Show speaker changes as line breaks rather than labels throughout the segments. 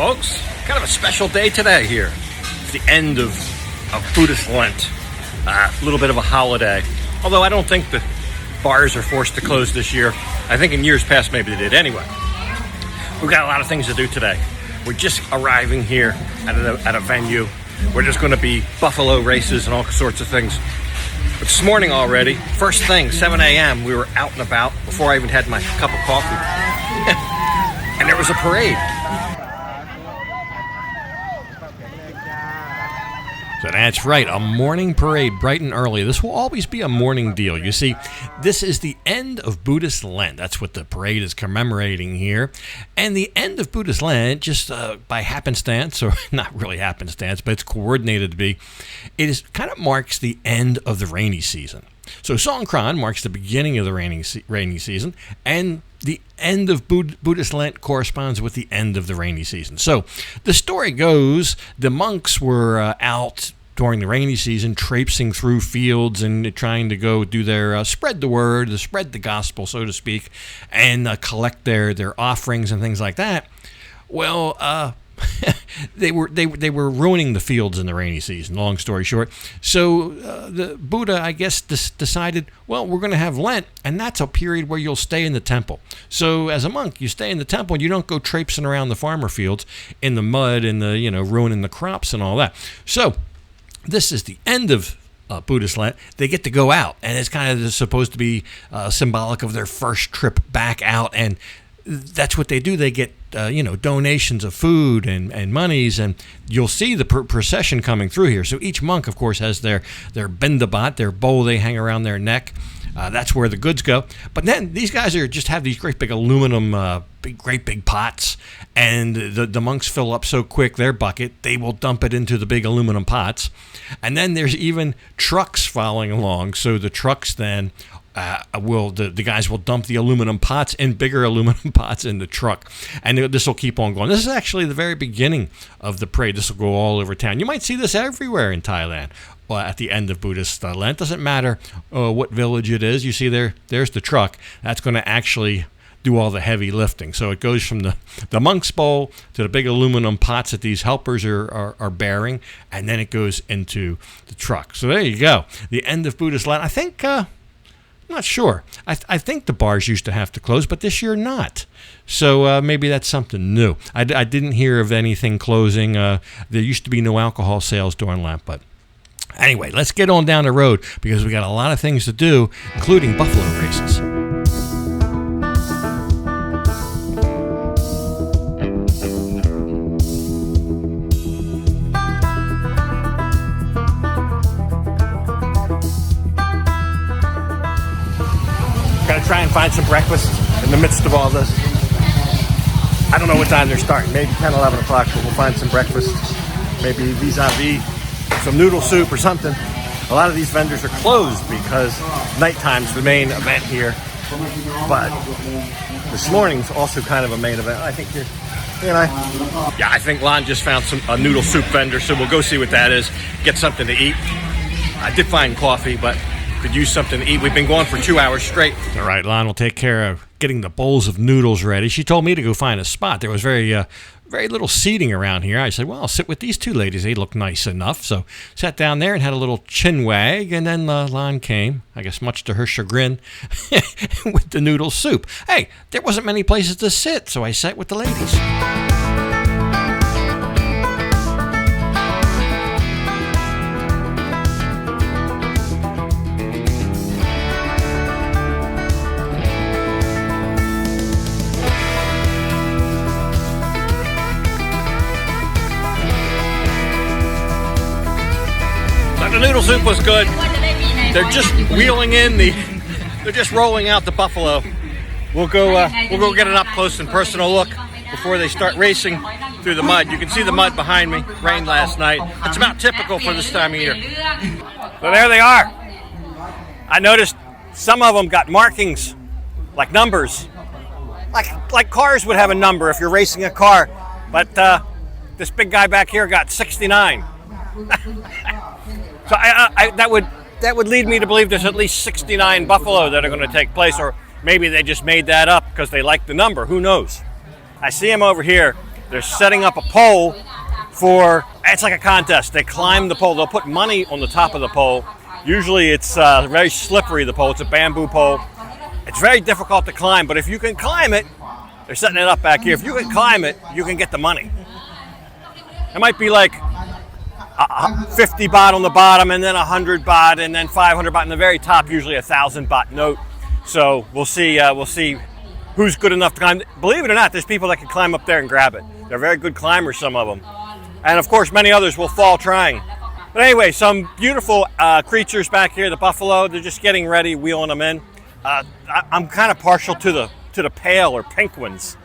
folks. Kind of a special day today here. It's the end of Buddhist Lent. A little bit of a holiday. Although I don't think the bars are forced to close this year. I think in years past maybe they did. Anyway, we've got a lot of things to do today. We're just arriving here at a venue. We're just going to be buffalo races and all sorts of things. But this morning already, first thing, 7 a.m., we were out and about before I even had my cup of coffee. And there was a parade. So that's right, a morning parade bright and early. This will always be a morning deal. You see, this is the end of Buddhist Lent. That's what the parade is commemorating here. And the end of Buddhist Lent, just by happenstance, or not really happenstance, but it's coordinated to be, kind of marks the end of the rainy season. So Songkran marks the beginning of the rainy season, and the end of Buddhist Lent corresponds with the end of the rainy season. So the story goes, the monks were out during the rainy season, traipsing through fields and trying to go do their spread the word, to spread the gospel, so to speak, and collect their offerings and things like that. Well, they were ruining the fields in the rainy season, long story short. So the Buddha, I guess, decided, well, we're going to have Lent, and that's a period where you'll stay in the temple. So as a monk, you stay in the temple, and you don't go traipsing around the farmer fields in the mud and ruining the crops and all that. So this is the end of Buddhist Lent. They get to go out, and it's kind of supposed to be symbolic of their first trip back out, and that's what they do. They get donations of food and monies, and you'll see the procession coming through here. So each monk, of course, has their bindabat, their bowl they hang around their neck. That's where the goods go. But then these guys just have these great big aluminum, great big pots, and the monks fill up so quick their bucket, they will dump it into the big aluminum pots. And then there's even trucks following along. So the trucks then the guys will dump the aluminum pots and bigger aluminum pots in the truck, and this will keep on going. This is actually the very beginning of the parade. This will go all over town. You might see this everywhere in Thailand. Well, at the end of Buddhist Lent, doesn't matter what village it is. You see there's the truck. That's going to actually do all the heavy lifting. So it goes from the monk's bowl to the big aluminum pots that these helpers are bearing, and then it goes into the truck. So there you go. The end of Buddhist Lent. I think. I'm not sure. I think the bars used to have to close, but this year not. So maybe that's something new. I didn't hear of anything closing. There used to be no alcohol sales during Lent, but anyway, let's get on down the road because we got a lot of things to do, including buffalo races. Gotta try and find some breakfast in the midst of all this. I don't know what time they're starting. Maybe 10, 11 o'clock, but we'll find some breakfast. Maybe vis-a-vis some noodle soup or something. A lot of these vendors are closed because nighttime's the main event here. But this morning's also kind of a main event. I think yeah, I think Lon just found a noodle soup vendor, so we'll go see what that is. Get something to eat. I did find coffee, but could use something to eat. We've been going for 2 hours straight. All right, Lon will take care of getting the bowls of noodles ready. She told me to go find a spot. There was very little seating around here. I said, well, I'll sit with these two ladies. They look nice enough. So sat down there and had a little chin wag, and then Lon came, I guess much to her chagrin, with the noodle soup. Hey, there wasn't many places to sit, so I sat with the ladies. The noodle soup was good. They're just they're just rolling out the buffalo. We'll go get an up close and personal look before they start racing through the mud. You can see the mud behind me. Rained last night. It's about typical for this time of year. So there they are. I noticed some of them got markings, like numbers, like cars would have a number if you're racing a car. But this big guy back here got 69. So that would lead me to believe there's at least 69 buffalo that are going to take place, or maybe they just made that up because they like the number. Who knows? I see him over here.
They're setting up a pole it's like a contest. They climb the pole. They'll put money on the top of the pole. Usually it's very slippery, the pole. It's a bamboo pole. It's very difficult to climb, but if you can climb it, they're setting it up back here. If you can climb it, you can get the money. It might be like 50 baht on the bottom, and then 100 baht, and then 500 baht, and the very top usually 1,000 baht note. So we'll see who's good enough to climb. Believe it or not, there's people that can climb up there and grab it. They're very good climbers, some of them. And of course, many others will fall trying. But anyway, some beautiful creatures back here, the buffalo. They're just getting ready, wheeling them in. I'm kind of partial to the pale or pink ones.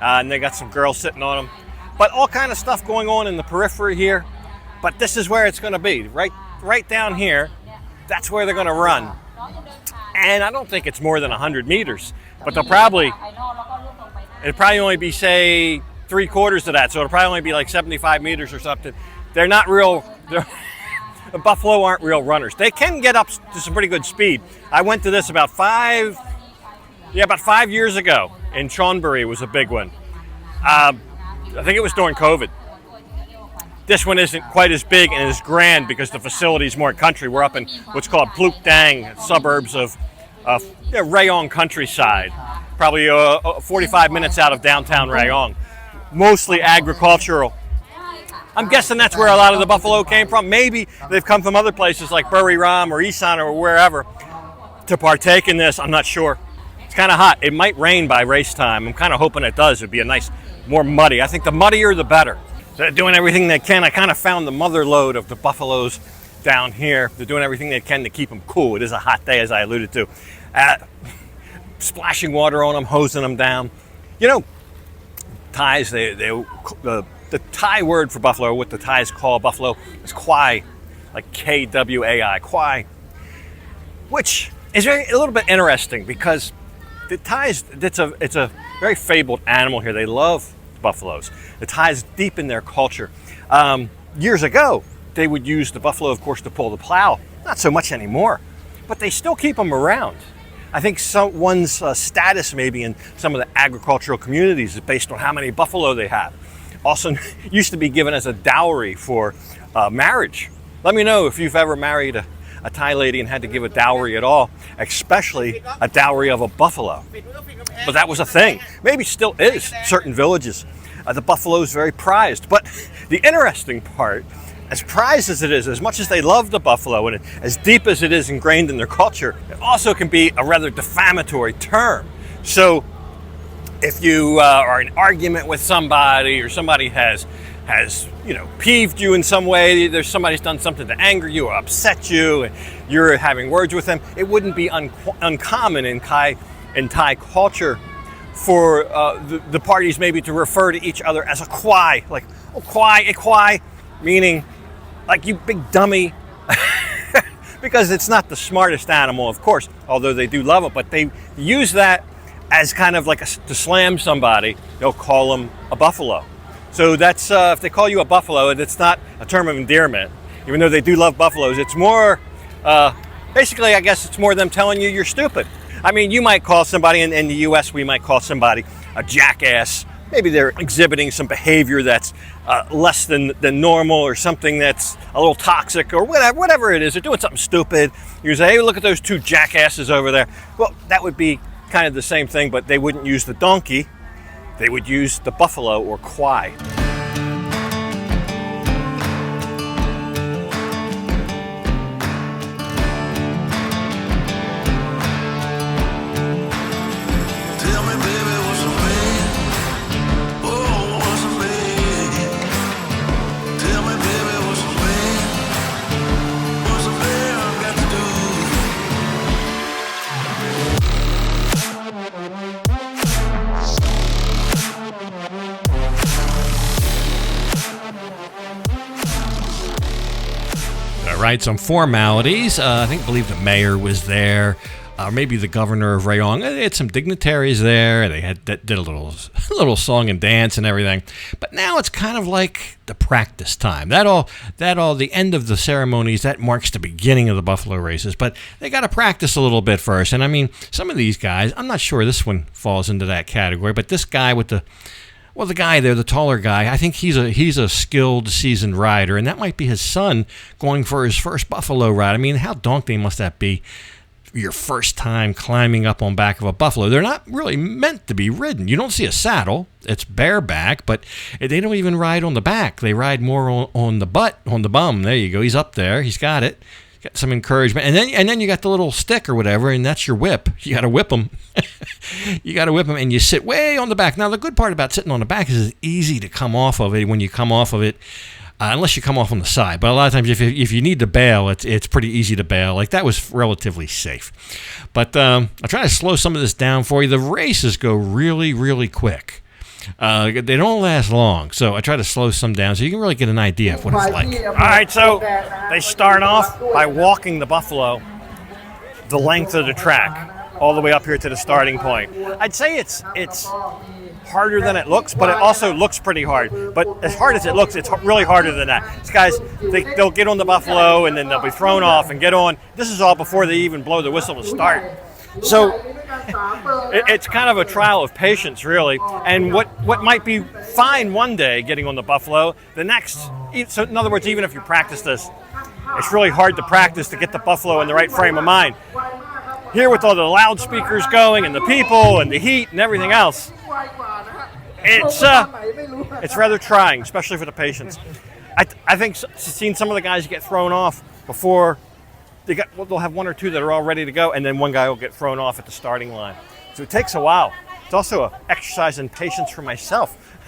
And they got some girls sitting on them. But all kind of stuff going on in the periphery here. But this is where it's going to be, right down here. That's where they're going to run. And I don't think it's more than 100 meters. But it'll probably only be, say, 3/4 of that. So it'll probably only be like 75 meters or something. They're not real... The buffalo aren't real runners. They can get up to some pretty good speed. I went to this about 5 years ago in Chonburi. It was a big one. I think it was during COVID. This one isn't quite as big and as grand because the facility is more country. We're up in what's called Pluk Dang, suburbs of Rayong countryside. Probably 45 minutes out of downtown Rayong. Mostly agricultural. I'm guessing that's where a lot of the buffalo came from. Maybe they've come from other places like Buriram or Isan or wherever to partake in this. I'm not sure. It's kind of hot. It might rain by race time. I'm kind of hoping it does. It'd be a nice, more muddy. I think the muddier, the better. So they're doing everything they can. I kind of found the mother lode of the buffaloes down here. They're doing everything they can to keep them cool. It is a hot day, as I alluded to. Splashing water on them, hosing them down. You know, Thais, the Thai word for buffalo, what the Thais call buffalo, is kwai, like Kwai, kwai, which is a little bit interesting because the Thais, it's a very fabled animal here. They love buffaloes. The Thais, deep in their culture. Years ago, they would use the buffalo, of course, to pull the plow. Not so much anymore, but they still keep them around. I think one's status maybe in some of the agricultural communities is based on how many buffalo they have. Also used to be given as a dowry for marriage. Let me know if you've ever married a Thai lady and had to give a dowry at all, especially a dowry of a buffalo. But that was a thing. Maybe still is. Certain villages, the buffalo is very prized. But the interesting part, as prized as it is, as much as they love the buffalo and as deep as it is ingrained in their culture, it also can be a rather defamatory term. So if you are in an argument with somebody or somebody has peeved you in some way, there's somebody's done something to anger you or upset you, and you're having words with them, it wouldn't be uncommon in Thai culture for the parties maybe to refer to each other as a kwai, like, oh, kwai, a kwai, meaning like, you big dummy, because it's not the smartest animal, of course, although they do love it, but they use that as kind of like to slam somebody. They'll call them a buffalo. So that's, if they call you a buffalo, it's not a term of endearment, even though they do love buffaloes. It's more, basically, I guess it's more them telling you you're stupid. I mean, you might call somebody, in the U.S., we might call somebody a jackass. Maybe they're exhibiting some behavior that's less than normal, or something that's a little toxic, or whatever it is. They're doing something stupid. You say, hey, look at those two jackasses over there. Well, that would be kind of the same thing, but they wouldn't use the donkey. They would use the buffalo, or kwai.
Right, some formalities. I believe the mayor was there, maybe the governor of Rayong. They had some dignitaries there. They did a little song and dance and everything. But now it's kind of like the practice time. That all, the end of the ceremonies, that marks the beginning of the buffalo races. But they got to practice a little bit first. And I mean, some of these guys, I'm not sure this one falls into that category, but this guy with Well, the guy there, the taller guy, I think he's a skilled, seasoned rider, and that might be his son going for his first buffalo ride. I mean, how daunting must that be? Your first time climbing up on back of a buffalo. They're not really meant to be ridden. You don't see a saddle. It's bareback, but they don't even ride on the back. They ride more on the butt, on the bum. There you go. He's up there. He's got it. Got some encouragement. And then you got the little stick or whatever, and that's your whip. You got to whip them. You got to whip them, and you sit way on the back. Now, the good part about sitting on the back is it's easy to come off of it when you come off of it. Unless you come off on the side. But a lot of times, if you need to bail, it's pretty easy to bail. Like, that was relatively safe. But I'll try to slow some of this down for you. The races go really, really quick. They don't last long. So I try to slow some down so you can really get an idea of what it's like.
All right, so they start off by walking the buffalo the length of the track all the way up here to the starting point. I'd say it's harder than it looks, but it also looks pretty hard. But as hard as it looks, it's really harder than that. These guys, they'll get on the buffalo and then they'll be thrown off and get on. This is all before they even blow the whistle to start. So it's kind of a trial of patience, really. And what might be fine one day getting on the buffalo, the next, so in other words, even if you practice this, it's really hard to practice to get the buffalo in the right frame of mind. Here with all the loudspeakers going and the people and the heat and everything else, it's rather trying, especially for the patients. I think seeing some of the guys get thrown off before they'll have one or two that are all ready to go, and then one guy will get thrown off at the starting line. So it takes a while. It's also an exercise in patience for myself.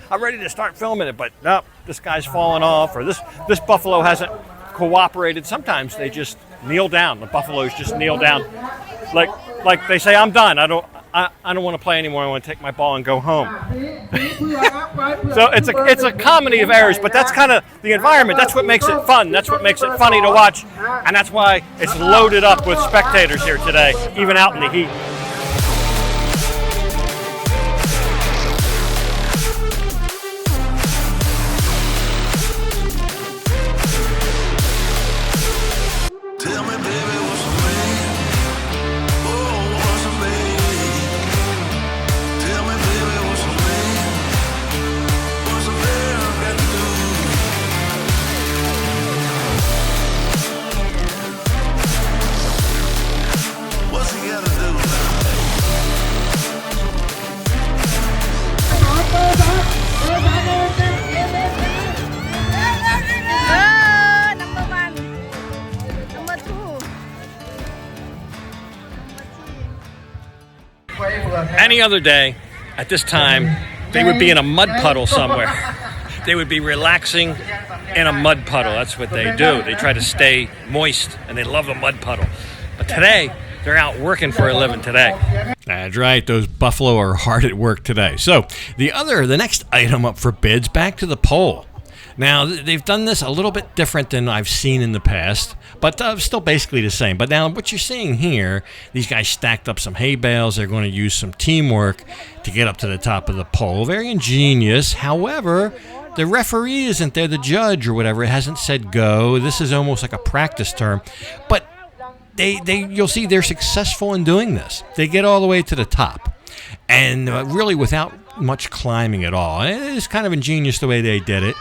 I'm ready to start filming it, but no, this guy's falling off, or this buffalo hasn't cooperated. Sometimes they just kneel down. The buffaloes just kneel down, like they say, "I'm done. I don't want to play anymore. I want to take my ball and go home." So it's a comedy of errors, but that's kind of the environment. That's what makes it fun. That's what makes it funny to watch, and that's why it's loaded up with spectators here today, even out in the heat. Any other day, at this time, they would be in a mud puddle somewhere. They would be relaxing in a mud puddle. That's what they do. They try to stay moist, and they love a mud puddle. But today, they're out working for a living today.
That's right. Those buffalo are hard at work today. So the next item up for bids, back to the pole. Now, they've done this a little bit different than I've seen in the past, but still basically the same. But now what you're seeing here, these guys stacked up some hay bales. They're going to use some teamwork to get up to the top of the pole. Very ingenious. However, the referee isn't there, the judge or whatever. It hasn't said go. This is almost like a practice term. But you'll see they're successful in doing this. They get all the way to the top, and really without much climbing at all. It's kind of ingenious the way they did it.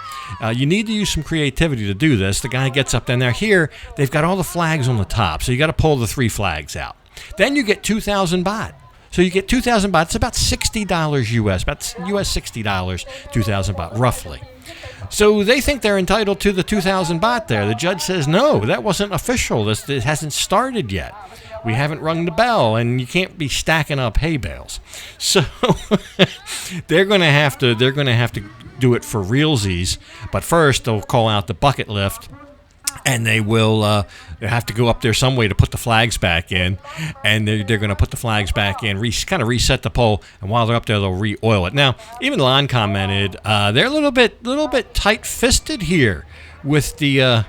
You need to use some creativity to do this. The guy gets up there. Here, they've got all the flags on the top, so you got to pull the 3 flags out. Then you get 2,000 baht. So you get 2,000 baht. It's about $60 US, about US $60, 2,000 baht, roughly. So they think they're entitled to the 2,000 baht there. The judge says, no, that wasn't official. It hasn't started yet. We haven't rung the bell, and you can't be stacking up hay bales. So they're going to have to do it for realsies. But first, they'll call out the bucket lift, and they will have to go up there some way to put the flags back in, and they're going to put the flags back in, kind of reset the pole, and while they're up there, they'll re-oil it. Now, even Lon commented they're a little bit tight-fisted here with the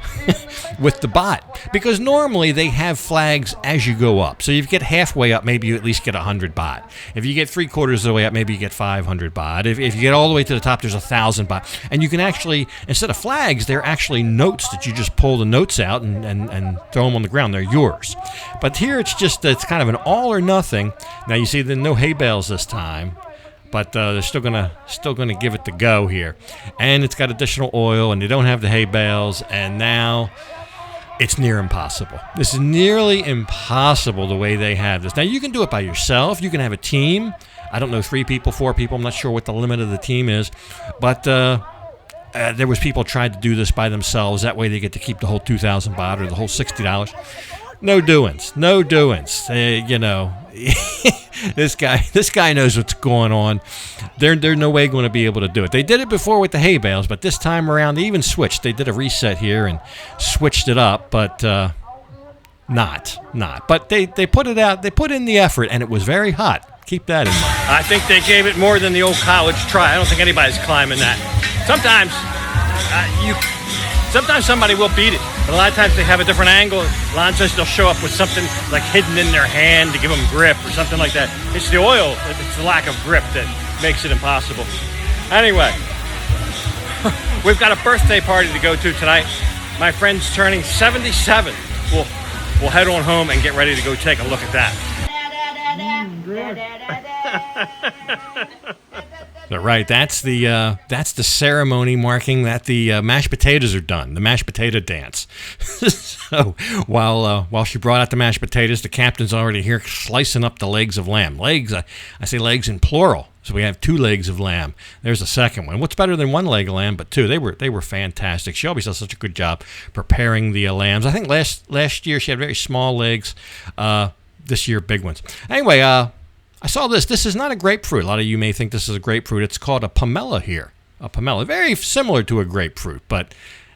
with the baht, because normally they have flags as you go up. So if you get halfway up, maybe you at least get 100 baht. If you get 3/4 of the way up, maybe you get 500 baht. If you get all the way to the top, there's 1,000 baht. And you can actually, instead of flags, they're actually notes that you just pull the notes out and throw them on the ground. They're yours. But here it's kind of an all or nothing. Now you see the no hay bales this time. but they're still gonna give it the go here. And it's got additional oil, and they don't have the hay bales, and now it's near impossible. This is nearly impossible the way they have this. Now, you can do it by yourself. You can have a team. I don't know, 3 people, 4 people. I'm not sure what the limit of the team is, but there was people tried to do this by themselves. That way they get to keep the whole 2,000 baht or the whole $60. No doings. You know, this guy knows what's going on. They're no way going to be able to do it. They did it before with the hay bales, but this time around they even switched. They did a reset here and switched it up, but not. But they put it out. They put in the effort, and it was very hot. Keep that in mind.
I think they gave it more than the old college try. I don't think anybody's climbing that. Sometimes somebody will beat it, but a lot of times they have a different angle. Lon says they'll show up with something like hidden in their hand to give them grip or something like that. It's the oil, it's the lack of grip that makes it impossible. Anyway, we've got a birthday party to go to tonight. My friend's turning 77. We'll head on home and get ready to go take a look at that.
Right, that's the ceremony marking that the mashed potatoes are done, the mashed potato dance. So while she brought out the mashed potatoes, the captain's already here slicing up the legs of lamb. Legs, I say legs in plural. So we have 2 legs of lamb. There's a second one. What's better than 1 leg of lamb, but 2? They were fantastic. She always does such a good job preparing the lambs. I think last year she had very small legs. This year, big ones. Anyway, I saw this. This is not a grapefruit. A lot of you may think this is a grapefruit. It's called a pomelo here. A pomelo. Very similar to a grapefruit, but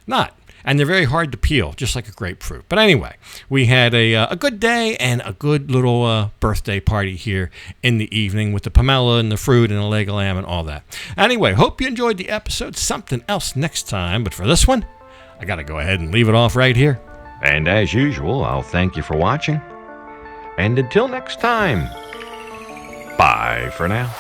not. And they're very hard to peel, just like a grapefruit. But anyway, we had a good day and a good little birthday party here in the evening with the pomelo and the fruit and a leg of lamb and all that. Anyway, hope you enjoyed the episode. Something else next time. But for this one, I got to go ahead and leave it off right here. And as usual, I'll thank you for watching. And until next time, bye for now.